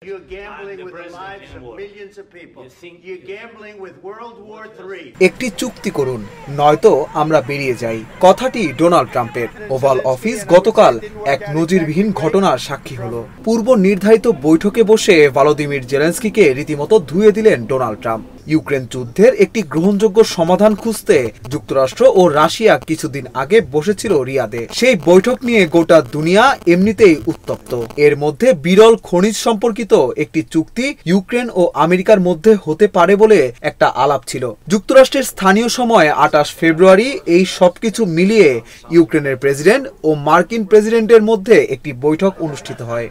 You're gambling with the lives of millions of people. You're gambling with World War III. একটি চুক্তি করুন নয়তো আমরা বেরিয়ে যাই কথাটি ডোনাল্ড ট্রাম্পের। ওভাল অফিস গতকাল এক নজিরবিহীন ঘটনার সাক্ষী হলো। পূর্ব নির্ধারিত বৈঠকে বসে ভলোদিমির জেলেনস্কিকে রীতিমতো ধুয়ে দিলেন ডোনাল্ড ট্রাম্প। ইউক্রেন যুদ্ধের একটি গ্রহণযোগ্য সমাধান খুঁজতে যুক্তরাষ্ট্র ও রাশিয়া কিছুদিন আগে বসেছিল রিয়াদে। সেই বৈঠক নিয়ে গোটা দুনিয়া এমনিতেই উত্তপ্ত। এর মধ্যে বিরল খনিজ সম্পর্কিত একটি চুক্তি ইউক্রেন ও আমেরিকার মধ্যে হতে পারে বলে একটা আলাপ ছিল। যুক্তরাষ্ট্রের স্থানীয় সময় 28 ফেব্রুয়ারি এই সবকিছু মিলিয়ে ইউক্রেনের প্রেসিডেন্ট ও মার্কিন প্রেসিডেন্টের মধ্যে একটি বৈঠক অনুষ্ঠিত হয়।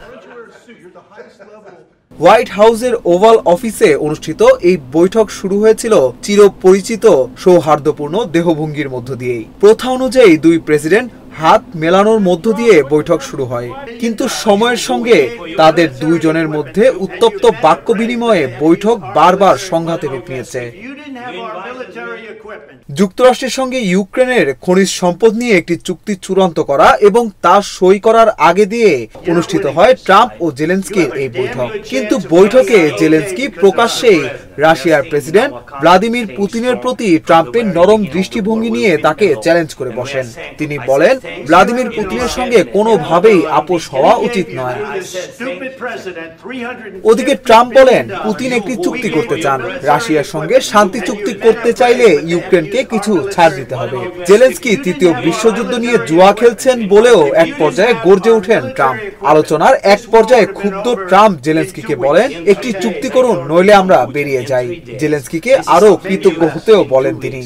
হোয়াইট হাউসের ওভাল অফিসে অনুষ্ঠিত এই বৈঠক শুরু হয়েছিল চিরপরিচিত সৌহার্দ্যপূর্ণ দেহভঙ্গির মধ্য দিয়েই। প্রথা অনুযায়ী দুই প্রেসিডেন্ট হাত মেলানোর মধ্য দিয়ে বৈঠক শুরু হয়, কিন্তু সময়ের সঙ্গে তাদের দুইজনের মধ্যে উত্তপ্ত বাক্য বিনিময়ে বৈঠক বারবার সংঘাতে রূপ নিয়েছে। যুক্তরাষ্ট্রের সঙ্গে ইউক্রেনের খনিজ সম্পদ নিয়ে একটি চুক্তি চূড়ান্ত করা এবং তা সই করার আগে দিয়ে অনুষ্ঠিত হয় ট্রাম্প ও জেলেনস্কির এই বৈঠক। কিন্তু বৈঠকে জেলেনস্কি প্রকাশ্যেই রাশিয়ার প্রেসিডেন্ট ভ্লাদিমির পুতিনের প্রতি ট্রাম্পের নরম দৃষ্টিভঙ্গি নিয়ে তাকে চ্যালেঞ্জ করে বসেন। তিনি বলেন, ভ্লাদিমির পুতিনের সঙ্গে কোনোভাবেই আপোষ হওয়া উচিত নয়। ওদিকে ট্রাম্প বলেন, পুতিন একটি চুক্তি করতে চান, রাশিয়ার সঙ্গে শান্তি চুক্তি করতে চাইলে ইউক্রেনকে কিছু ছাড় দিতে হবে। জেলেনস্কি তৃতীয় বিশ্বযুদ্ধ নিয়ে জুয়া খেলছেন বলেও এক পর্যায়ে গর্জে ওঠেন ট্রাম্প। আলোচনার এক পর্যায়ে ক্ষুব্ধ ট্রাম্প জেলেনস্কিকে বলেন, একটি চুক্তি করুন নইলে আমরা বেরিয়ে যাই। জেলেনস্কিকে আরো কৃতজ্ঞ হতেও বলেন তিনি।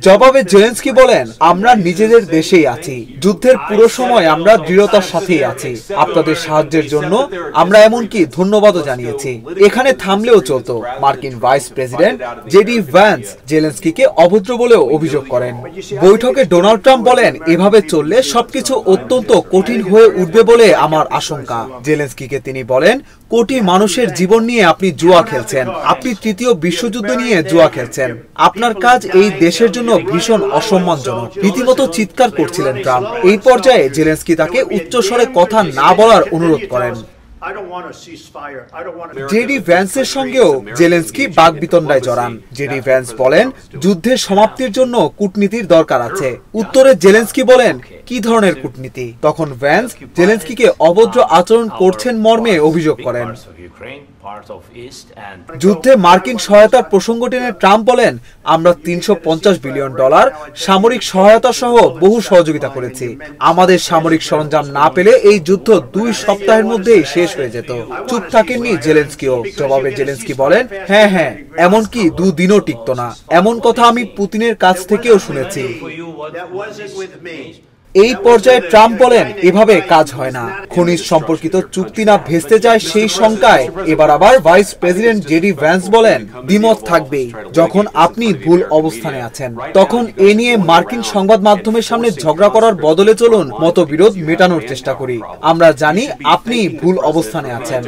জবাবে জেলেনস্কি বলেন, আমরা নিজেদের দেশেই আছি, যুদ্ধের পুরো সময় আমরা দৃঢ়তার সাথেই আছি। আপনাদের সাহায্যের জন্য আমরা এমনকি ধন্যবাদও জানিয়েছি। এখানে থামলেও চলতো। মার্কিন ভাইস প্রেসিডেন্ট জেডি ভ্যান্স জেলেনস্কিকে অভদ্র বলেও অভিযোগ করেন। বৈঠকে ডোনাল্ড ট্রাম্প বলেন, এভাবে চললে সবকিছু অত্যন্ত কঠিন হয়ে উঠবে বলে আমার আশঙ্কা। জেলেনস্কিকে তিনি বলেন, কোটি মানুষের জীবন নিয়ে আপনি জুয়া খেলছেন, আপনি তৃতীয় বিশ্বযুদ্ধ নিয়ে জুয়া খেলছেন। আপনার কাজ এই দেশের জন্য ভীষণ অসম্মানজনক। রীতিমতো চিৎকার করছিলেন ট্রাম্প। এই পর্যায়ে জেলেনস্কি তাকে উচ্চস্বরে কথা না বলার অনুরোধ করেন। জেডি ভ্যান্সের সঙ্গেও জেলেনস্কি বাকবিতণ্ডায় জড়ান। জেডি ভ্যান্স বলেন, যুদ্ধের সমাপ্তির জন্য কূটনীতির দরকার আছে। উত্তরে জেলেনস্কি বলেন, কি ধরনের কূটনীতি? তখন ভ্যান্স জেলেনস্কিকে অভদ্র আচরণ করছেন মর্মে অভিযোগ করেন। যুদ্ধে মার্কিন সহায়তার প্রসঙ্গ টেনে ট্রাম্প বলেন, আমরা $350 বিলিয়ন সামরিক সহায়তা সহ বহু সহযোগিতা করেছি। আমাদের সামরিক সরঞ্জাম না পেলে এই যুদ্ধ 2 সপ্তাহের মধ্যেই শেষ হয়ে যেত। চুপ থাকেননি জেলেনস্কিও। জবাবে জেলেনস্কি বলেন, হ্যাঁ, এমনকি 2 দিনও টিকতো না। এমন কথা আমি পুতিনের কাছ থেকেও শুনেছি। এই পর্যায়ে ট্রাম্প বলেন, এভাবে কাজ হয় না। খনিজ সম্পর্কিত চুক্তি না ভেস্তে যায় সেই শঙ্কায় এবার আবার ভাইস প্রেসিডেন্ট জেডি ভ্যান্স বলেন, দ্বিমত থাকবেই। যখন আপনি ভুল অবস্থানে আছেন তখন এ নিয়ে মার্কিন সংবাদ মাধ্যমের সামনে ঝগড়া করার বদলে চলুন মতবিরোধ মেটানোর চেষ্টা করি। আমরা জানি আপনি ভুল অবস্থানে আছেন।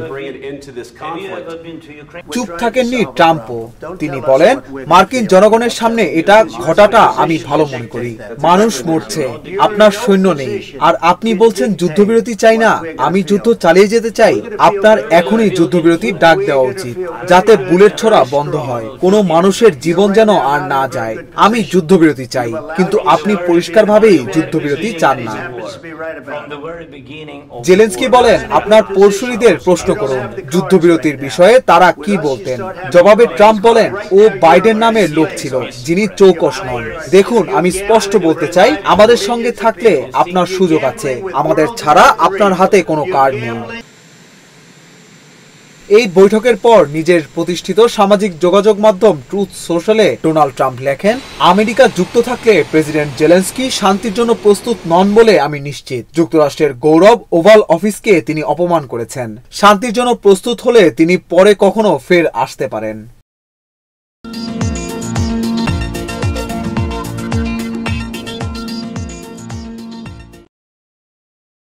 চুপ থাকেননি ট্রাম্পও। তিনি বলেন, মার্কিন জনগণের সামনে এটা ঘটাটা আমি ভালো মনে করি। মানুষ মরছে, আপনার সৈন্য নেই, আর আপনি বলছেন যুদ্ধবিরতি চাই না। আমি যুদ্ধ চালিয়ে যেতে চাই। আপনার এখনই যুদ্ধবিরতির ডাক দেওয়া উচিত, যাতে বুলেট ছোড়া বন্ধ হয়, কোনো মানুষের জীবন যেন আর না যায়। আমি যুদ্ধবিরতি চাই, কিন্তু আপনি পরিষ্কারভাবেই যুদ্ধবিরতি চান না। জেলেনস্কি বলেন, আপনার পরশুরীদের প্রশ্ন করুন যুদ্ধবিরতির বিষয়ে তারা কি বলতেন। জবাবে ট্রাম্প বলেন, ও বাইডেন নামের লোক ছিল, যিনি চৌকস নন। দেখুন, আমি স্পষ্ট বলতে চাই, আমাদের সঙ্গে থাকলে আপনার সুযোগ আছে, আমাদের ছাড়া আপনার হাতে কোনো কার্ড নেই। এই বৈঠকের পর নিজের প্রতিষ্ঠিত সামাজিক যোগাযোগ মাধ্যম ট্রুথ সোশ্যালে ডোনাল্ড ট্রাম্প লেখেন, আমেরিকা যুক্ত থাকলে প্রেসিডেন্ট জেলেনস্কি শান্তির জন্য প্রস্তুত নন বলে আমি নিশ্চিত। যুক্তরাষ্ট্রের গৌরব ওভাল অফিসকে তিনি অপমান করেছেন। শান্তির জন্য প্রস্তুত হলে তিনি পরে কখনো ফের আসতে পারেন।